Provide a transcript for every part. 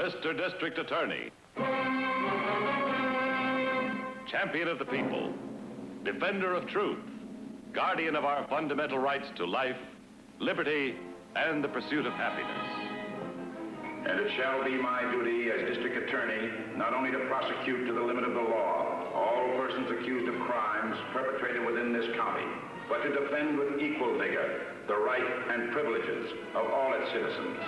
Mr. District Attorney. Champion of the people, defender of truth, guardian of our fundamental rights to life, liberty, and the pursuit of happiness. And it shall be my duty as District Attorney not only to prosecute to the limit of the law all persons accused of crimes perpetrated within this county, but to defend with equal vigor the right and privileges of all its citizens.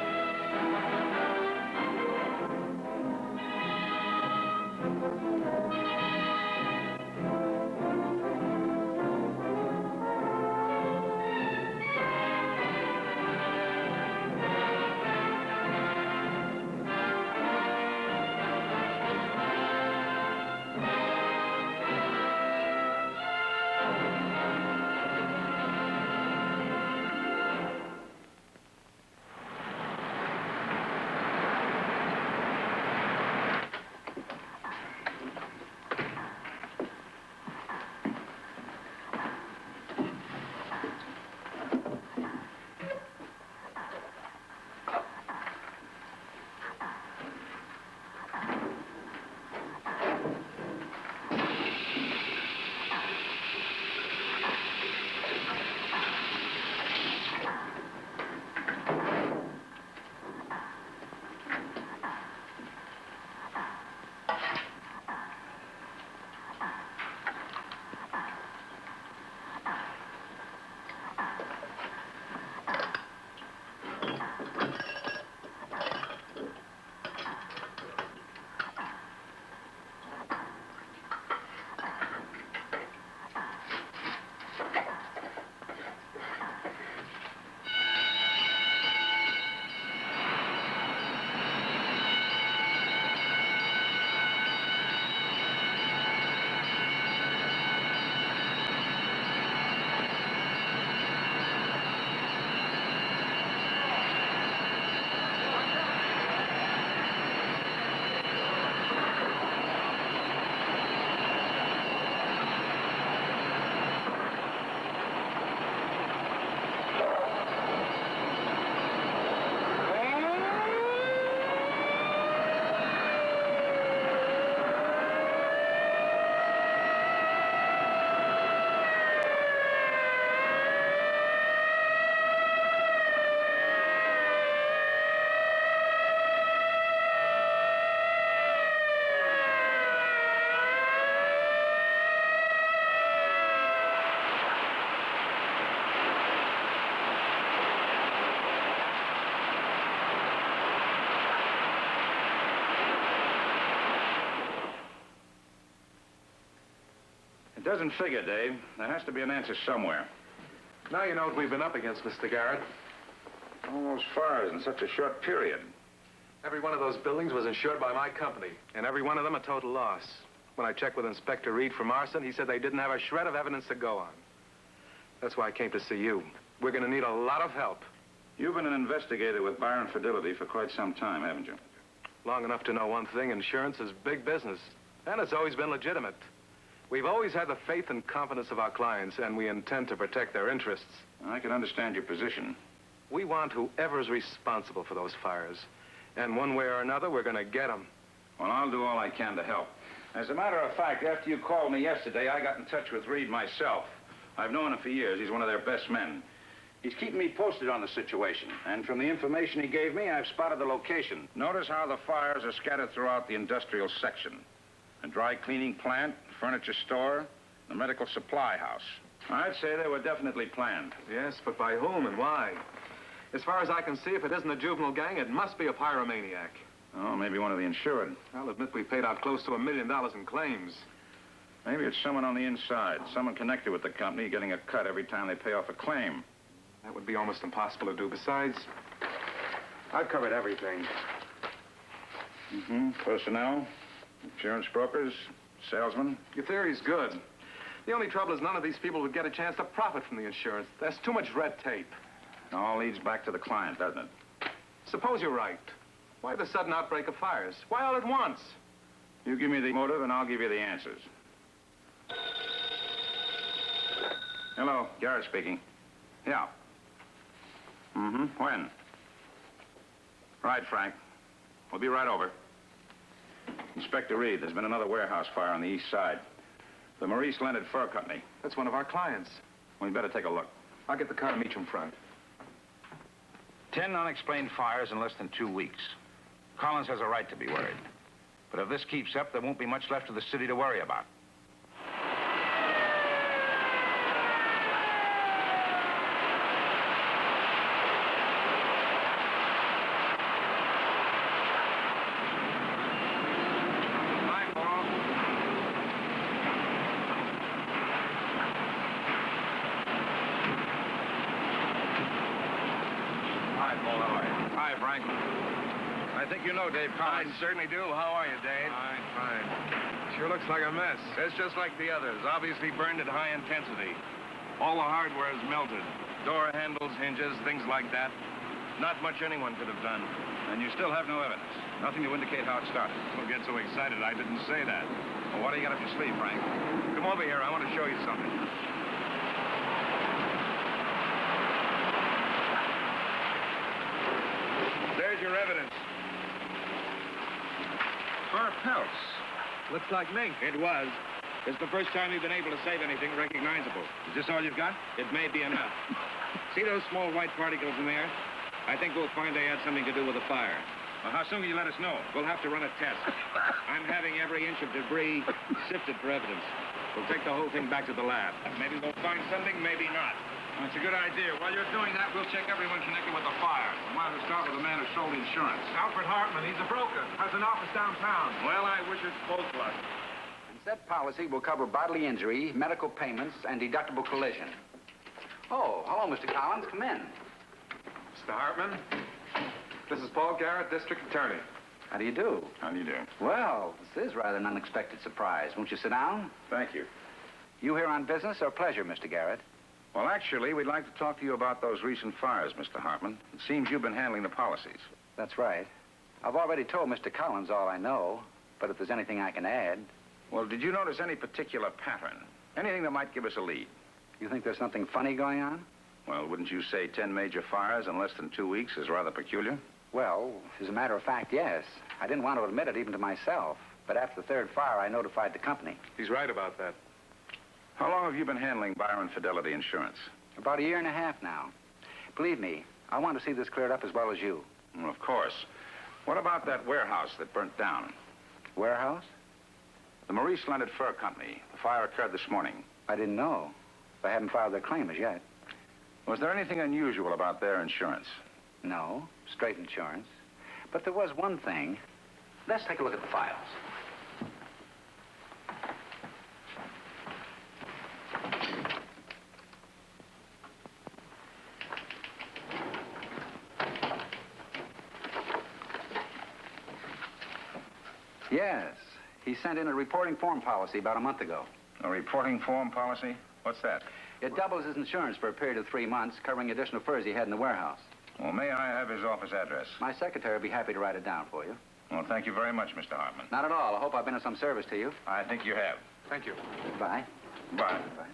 It doesn't figure, Dave. There has to be an answer somewhere. Now you know what we've been up against, Mr. Garrett. All those fires in such a short period. Every one of those buildings was insured by my company, and every one of them a total loss. When I checked with Inspector Reed from arson, he said they didn't have a shred of evidence to go on. That's why I came to see you. We're going to need a lot of help. You've been an investigator with Byron Fidelity for quite some time, haven't you? Long enough to know one thing: insurance is big business, and it's always been legitimate. We've always had the faith and confidence of our clients, and we intend to protect their interests. I can understand your position. We want whoever's responsible for those fires. And one way or another, we're going to get them. Well, I'll do all I can to help. As a matter of fact, after you called me yesterday, I got in touch with Reed myself. I've known him for years. He's one of their best men. He's keeping me posted on the situation. And from the information he gave me, I've spotted the location. Notice how the fires are scattered throughout the industrial section. A dry cleaning plant, furniture store, the medical supply house. I'd say they were definitely planned. Yes, but by whom and why? As far as I can see, if it isn't a juvenile gang, it must be a pyromaniac. Oh, maybe one of the insured. I'll admit we paid out close to $1 million in claims. Maybe it's someone on the inside, someone connected with the company getting a cut every time they pay off a claim. That would be almost impossible to do. Besides, I've covered everything. Personnel, insurance brokers, salesmen. Your theory's good. The only trouble is none of these people would get a chance to profit from the insurance. There's too much red tape. It all leads back to the client, doesn't it? Suppose you're right. Why the sudden outbreak of fires? Why all at once? You give me the motive and I'll give you the answers. Hello, Garrett speaking. Yeah. When? Right, Frank. We'll be right over. Inspector Reed, there's been another warehouse fire on the east side. The Maurice Leonard Fur Company. That's one of our clients. We better take a look. I'll get the car and meet you in front. 10 unexplained fires in less than 2 weeks. Collins has a right to be worried. But if this keeps up, there won't be much left of the city to worry about. I think you know Dave Collins. I certainly do. How are you, Dave? Fine. Sure looks like a mess. It's just like the others. Obviously burned at high intensity. All the hardware is melted. Door handles, hinges, things like that. Not much anyone could have done. And you still have no evidence. Nothing to indicate how it started. Don't get so excited. I didn't say that. Well, what do you got up your sleeve, Frank? Come over here. I want to show you something. There's your evidence. Fur pelts. Looks like mink. It was. It's the first time you've been able to save anything recognizable. Is this all you've got? It may be enough. See those small white particles in there? I think we'll find they had something to do with the fire. Well, how soon will you let us know? We'll have to run a test. I'm having every inch of debris sifted for evidence. We'll take the whole thing back to the lab. Maybe we'll find something, maybe not. That's a good idea. While you're doing that, we'll check everyone connected with the fire. We might as well start with the man who sold insurance. Alfred Hartman, he's a broker. Has an office downtown. Well, I wish us both luck. And said policy will cover bodily injury, medical payments, and deductible collision. Oh, hello, Mr. Collins. Come in. Mr. Hartman, this is Paul Garrett, District Attorney. How do you do? How do you do? Well, this is rather an unexpected surprise. Won't you sit down? Thank you. You here on business or pleasure, Mr. Garrett? Well, actually, we'd like to talk to you about those recent fires, Mr. Hartman. It seems you've been handling the policies. That's right. I've already told Mr. Collins all I know, but if there's anything I can add... Well, did you notice any particular pattern? Anything that might give us a lead? You think there's something funny going on? Well, wouldn't you say 10 major fires in less than 2 weeks is rather peculiar? Well, as a matter of fact, yes. I didn't want to admit it even to myself, but after the third fire, I notified the company. He's right about that. How long have you been handling Byron Fidelity Insurance? About 1.5 years now. Believe me, I want to see this cleared up as well as you. Well, of course. What about that warehouse that burnt down? Warehouse? The Maurice Leonard Fur Company. The fire occurred this morning. I didn't know. They haven't filed their claim as yet. Was there anything unusual about their insurance? No, straight insurance. But there was one thing. Let's take a look at the files. Yes. He sent in a reporting form policy about a month ago. A reporting form policy? What's that? It doubles his insurance for a period of 3 months, covering additional furs he had in the warehouse. Well, may I have his office address? My secretary will be happy to write it down for you. Well, thank you very much, Mr. Hartman. Not at all. I hope I've been of some service to you. I think you have. Thank you. Goodbye. Bye. Goodbye.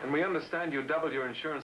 And we understand you doubled your insurance